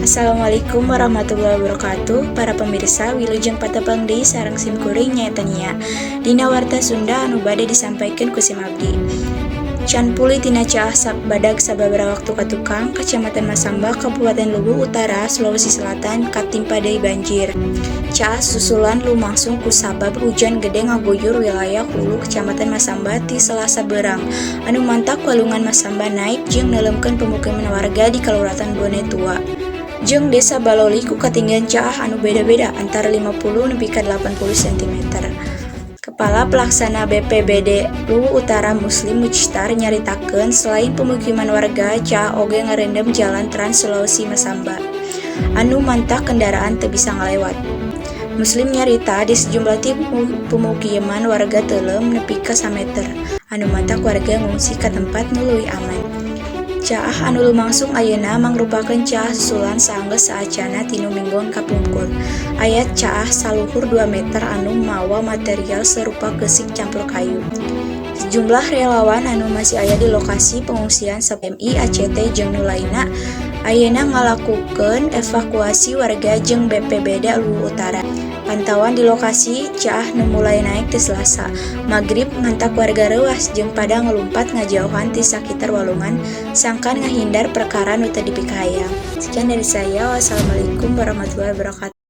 Assalamualaikum warahmatullahi wabarakatuh. Para pemirsa, wilujeng patepang deui sareng simkuring nyaeta nya. Dina warta Sunda anu bade disampaikan ku sim abdi. Can pulih tina caah badag sababaraha waktu ka tukang, Kecamatan Masamba, Kabupaten Luwu Utara, Sulawesi Selatan, katimpa deui banjir. Caah susulan lumangsung ku sabab hujan gede ngaguyur wilayah hulu Kecamatan Masamba ti Selasa beurang. Anu mantak walungan Masamba naik jeung neuleumpkeun pemukiman warga di Kalurahan Bone Tua. Jeung Desa Baloli ku katinggian caah anu beda-beda antara 50 nepi ka 80 cm. Kepala Pelaksana BPBD Luwu Utara Muslim Mujtar nyaritakeun selain pemukiman warga, caah oge ngarendam jalan Trans Sulawesi Masamba anu mantak kendaraan teu bisa ngalewat. Muslim nyarita di sejumlah pemukiman warga teuleum nepi ka 1 meter. Anu mantak warga ngungsi ka tempat nu leuwih aman. Caah anu lumangsung ayeuna mangrupakeun caah susulan saenggeus saacana tinu minggon kapungkur. Aya caah saluhur 2 meter anu mawa material serupa geusik campur kayu. Sejumlah relawan anu masih aya di lokasi pengungsian MI, ACT jeung nu lainna ayeuna ngalakukeun evakuasi warga jeung BPBD Luwu Utara. Pantauan di lokasi caah nu mulai naik ti Selasa Magrib ngantak warga reuas jeung pada ngelumpat ngajauhan ti sakitar walungan sangkan ngahindar perkara nu teu dipikahayang. Sekian dari saya. Wassalamualaikum warahmatullahi wabarakatuh.